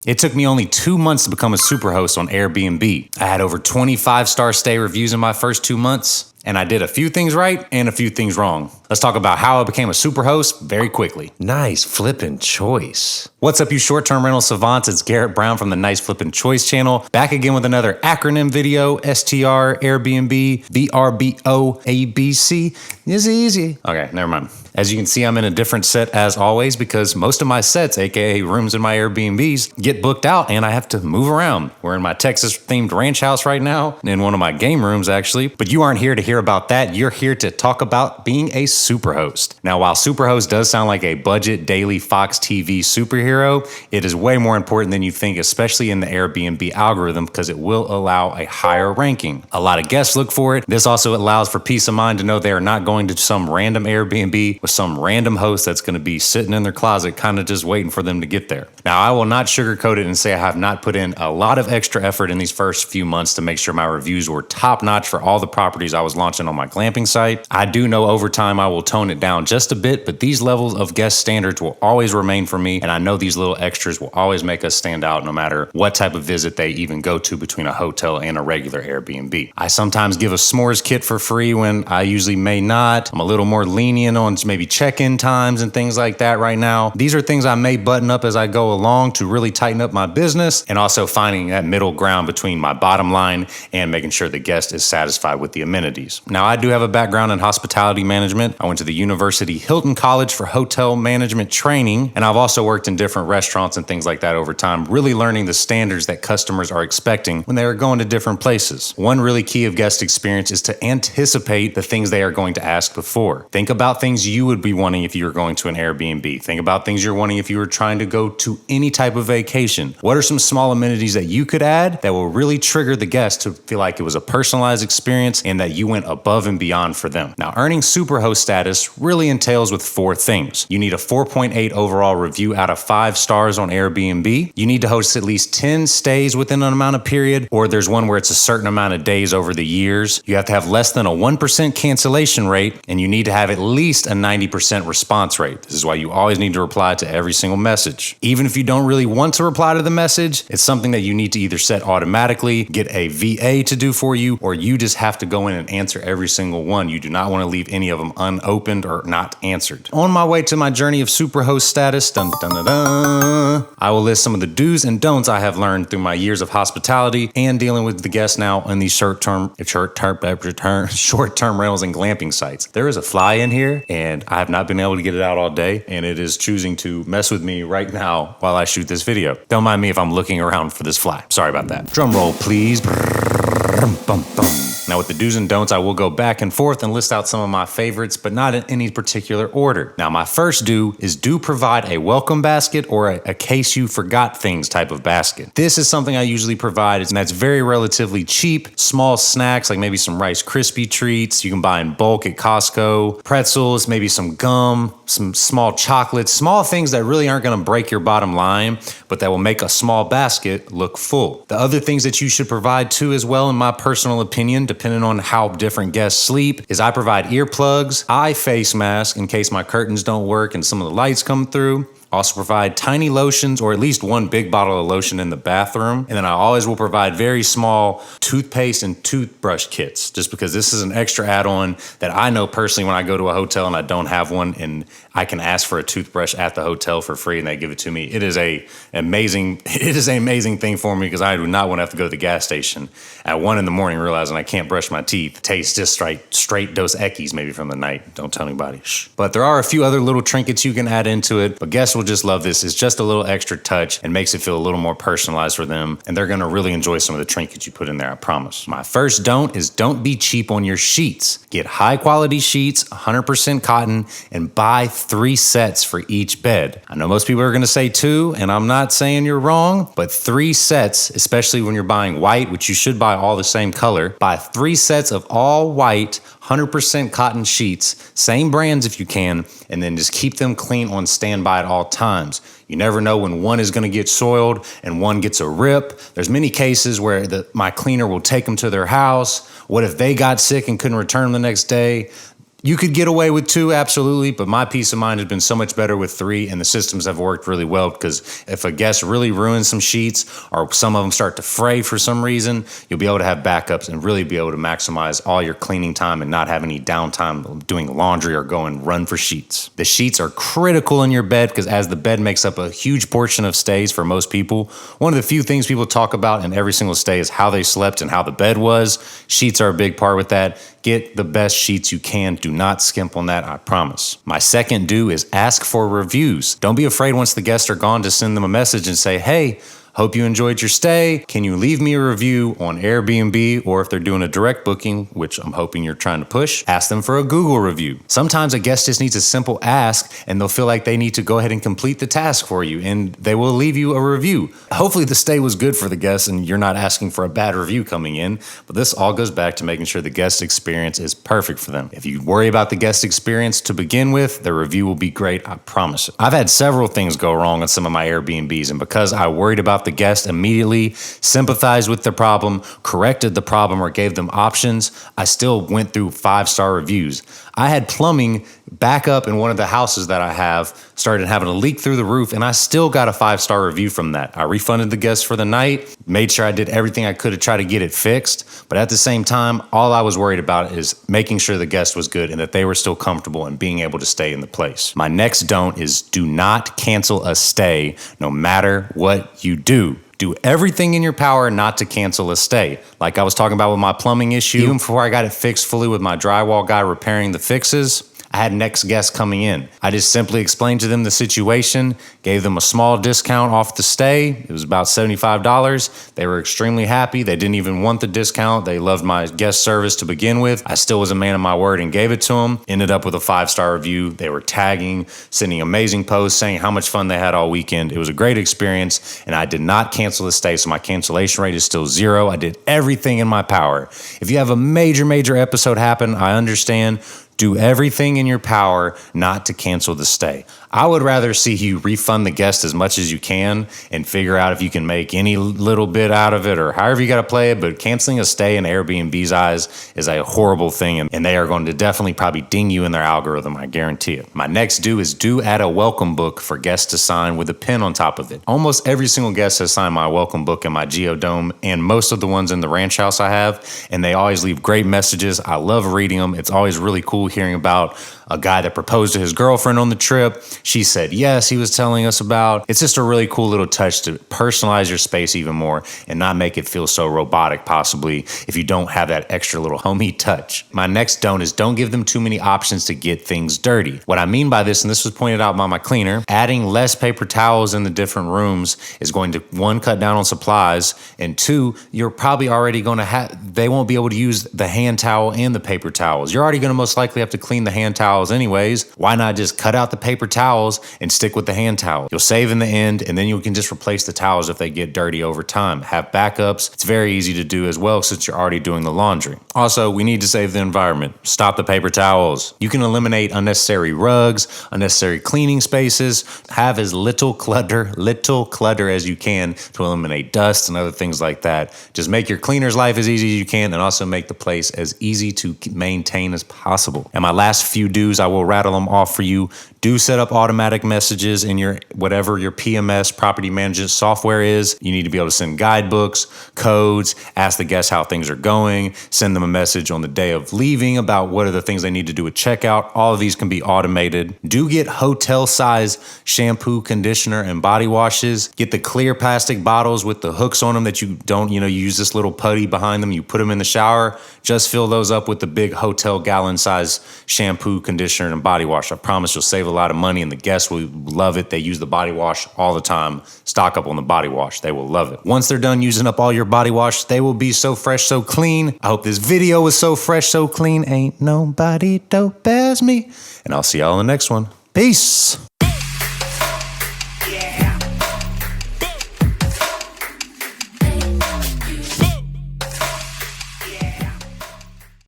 It took me only 2 months to become a superhost on Airbnb. I had over 25-star stay reviews in my first 2 months, and I did a few things right and a few things wrong. Let's talk about how I became a superhost very quickly. Nice flippin' choice. What's up, you short-term rental savants? It's Garrett Brown from the Nice Flippin' Choice channel, back again with another acronym video, STR, Airbnb, VRBO, ABC. It's easy. Okay, never mind. As you can see, I'm in a different set as always because most of my sets, aka rooms in my Airbnbs, get booked out and I have to move around. We're in my Texas-themed ranch house right now, in one of my game rooms actually, but you aren't here to hear about that. You're here to talk about being a superhost. Now, while superhost does sound like a budget daily Fox TV superhero, it is way more important than you think, especially in the Airbnb algorithm, because it will allow a higher ranking. A lot of guests look for it. This also allows for peace of mind to know they are not going to some random Airbnb with some random host that's going to be sitting in their closet kind of just waiting for them to get there. Now, I will not sugarcoat it and say I have not put in a lot of extra effort in these first few months to make sure my reviews were top notch for all the properties I was launching on my glamping site. I do know over time I will tone it down just a bit, but these levels of guest standards will always remain for me, and I know these little extras will always make us stand out no matter what type of visit they even go to between a hotel and a regular Airbnb. I sometimes give a s'mores kit for free when I usually may not. I'm a little more lenient on maybe check-in times and things like that right now. These are things I may button up as I go along to really tighten up my business, and also finding that middle ground between my bottom line and making sure the guest is satisfied with the amenities. Now, I do have a background in hospitality management. I went to the University Hilton College for hotel management training, and I've also worked in different restaurants and things like that over time, really learning the standards that customers are expecting when they are going to different places. One really key of guest experience is to anticipate the things they are going to ask before. Think about things you would be wanting if you were going to an Airbnb. Think about things you're wanting if you were trying to go to any type of vacation. What are some small amenities that you could add that will really trigger the guest to feel like it was a personalized experience and that you went above and beyond for them? Now, earning superhost status really entails with 4 things. You need a 4.8 overall review out of 5 stars on Airbnb. You need to host at least 10 stays within an amount of period, or there's one where it's a certain amount of days over the years. You have to have less than a 1% cancellation rate, and you need to have at least a 90% response rate. This is why you always need to reply to every single message. Even if you don't really want to reply to the message, it's something that you need to either set automatically, get a VA to do for you, or you just have to go in and answer every single one. You do not want to leave any of them unopened or not answered. On my way to my journey of superhost status, dun, dun, dun, dun, I will list some of the do's and don'ts I have learned through my years of hospitality and dealing with the guests now on these short-term rentals and glamping sites. There is a fly in here, and I have not been able to get it out all day, and it is choosing to mess with me right now while I shoot this video. Don't mind me if I'm looking around for this fly. Sorry about that. Drum roll, please. Now, with the do's and don'ts, I will go back and forth and list out some of my favorites, but not in any particular order. Now, my first do is provide a welcome basket or a case you forgot things type of basket. This is something I usually provide, and that's very relatively cheap. Small snacks, like maybe some Rice Krispie treats you can buy in bulk at Costco, pretzels, maybe some gum, some small chocolates, small things that really aren't going to break your bottom line, but that will make a small basket look full. The other things that you should provide too as well, in my personal opinion, depending on how different guests sleep, is I provide earplugs, eye face mask in case my curtains don't work and some of the lights come through. Also provide tiny lotions, or at least one big bottle of lotion in the bathroom. And then I always will provide very small toothpaste and toothbrush kits, just because this is an extra add-on that I know personally when I go to a hotel and I don't have one and I can ask for a toothbrush at the hotel for free and they give it to me. It is an amazing thing for me, because I do not want to have to go to the gas station at 1 a.m. realizing I can't brush my teeth. Tastes just straight Dos Equis maybe from the night. Don't tell anybody. Shh. But there are a few other little trinkets you can add into it, but guests will just love this. It's just a little extra touch and makes it feel a little more personalized for them, and they're going to really enjoy some of the trinkets you put in there, I promise. My first don't is don't be cheap on your sheets. Get high quality sheets, 100% cotton, and buy 3 sets for each bed. I know most people are going to say 2, and I'm not saying you're wrong, but 3 sets, especially when you're buying white, which you should buy all the same color, buy 3 sets of all white, 100% cotton sheets, same brands if you can, and then just keep them clean on standby at all times. You never know when one is going to get soiled and one gets a rip. There's many cases where my cleaner will take them to their house. What if they got sick and couldn't return them the next day? You could get away with 2, absolutely, but my peace of mind has been so much better with 3, and the systems have worked really well because if a guest really ruins some sheets or some of them start to fray for some reason, you'll be able to have backups and really be able to maximize all your cleaning time and not have any downtime doing laundry or going run for sheets. The sheets are critical in your bed because as the bed makes up a huge portion of stays for most people, one of the few things people talk about in every single stay is how they slept and how the bed was. Sheets are a big part with that. Get the best sheets you can. Do not skimp on that, I promise. My second do is ask for reviews. Don't be afraid once the guests are gone to send them a message and say, hey, hope you enjoyed your stay. Can you leave me a review on Airbnb? Or if they're doing a direct booking, which I'm hoping you're trying to push, ask them for a Google review. Sometimes a guest just needs a simple ask and they'll feel like they need to go ahead and complete the task for you and they will leave you a review. Hopefully the stay was good for the guests and you're not asking for a bad review coming in, but this all goes back to making sure the guest experience is perfect for them. If you worry about the guest experience to begin with, the review will be great, I promise it. I've had several things go wrong on some of my Airbnbs, and because I worried about the guest immediately, sympathized with the problem, corrected the problem, or gave them options, I still went through 5-star reviews. I had plumbing back up in one of the houses that I have, started having a leak through the roof, and I still got a 5-star review from that. I refunded the guest for the night, made sure I did everything I could to try to get it fixed, but at the same time, all I was worried about is making sure the guest was good and that they were still comfortable and being able to stay in the place. My next don't is do not cancel a stay no matter what you do. Do everything in your power not to cancel a stay. Like I was talking about with my plumbing issue, even before I got it fixed fully with my drywall guy repairing the fixes, I had next guests coming in. I just simply explained to them the situation, gave them a small discount off the stay. It was about $75. They were extremely happy. They didn't even want the discount. They loved my guest service to begin with. I still was a man of my word and gave it to them. Ended up with a 5-star review. They were tagging, sending amazing posts, saying how much fun they had all weekend. It was a great experience, and I did not cancel the stay, so my cancellation rate is still 0. I did everything in my power. If you have a major episode happen, I understand. Do everything in your power not to cancel the stay. I would rather see you refund the guest as much as you can and figure out if you can make any little bit out of it or however you got to play it. But canceling a stay in Airbnb's eyes is a horrible thing, and they are going to definitely probably ding you in their algorithm. I guarantee it. My next do is add a welcome book for guests to sign with a pin on top of it. Almost every single guest has signed my welcome book in my Geodome and most of the ones in the ranch house I have, and they always leave great messages. I love reading them. It's always really cool hearing about a guy that proposed to his girlfriend on the trip. She said yes, he was telling us about. It's just a really cool little touch to personalize your space even more and not make it feel so robotic possibly if you don't have that extra little homey touch. My next don't is don't give them too many options to get things dirty. What I mean by this, and this was pointed out by my cleaner, adding less paper towels in the different rooms is going to, 1, cut down on supplies, and 2, you're probably already going to have, they won't be able to use the hand towel and the paper towels. You're already going to most likely have to clean the hand towels anyways. Why not just cut out the paper towels and stick with the hand towel? You'll save in the end, and then you can just replace the towels if they get dirty over time. Have backups. It's very easy to do as well since you're already doing the laundry. Also, we need to save the environment. Stop the paper towels. You can eliminate unnecessary rugs, unnecessary cleaning spaces. Have as little clutter as you can to eliminate dust and other things like that. Just make your cleaner's life as easy as you can and also make the place as easy to maintain as possible. And my last few do's, I will rattle them off for you. Do set up automatic messages in your whatever your PMS property management software is. You need to be able to send guidebooks, codes, ask the guests how things are going, send them a message on the day of leaving about what are the things they need to do at checkout. All of these can be automated. Do get hotel size shampoo, conditioner, and body washes. Get the clear plastic bottles with the hooks on them that you don't, you use this little putty behind them. You put them in the shower. Just fill those up with the big hotel gallon size shampoo, conditioner, and body wash. I promise you'll save a lot of money and the guests will love it. They use the body wash all the time. Stock up on the body wash. They will love it. Once they're done using up all your body wash, they will be so fresh, so clean. I hope this video was so fresh, so clean. Ain't nobody dope as me. And I'll see y'all in the next one. Peace.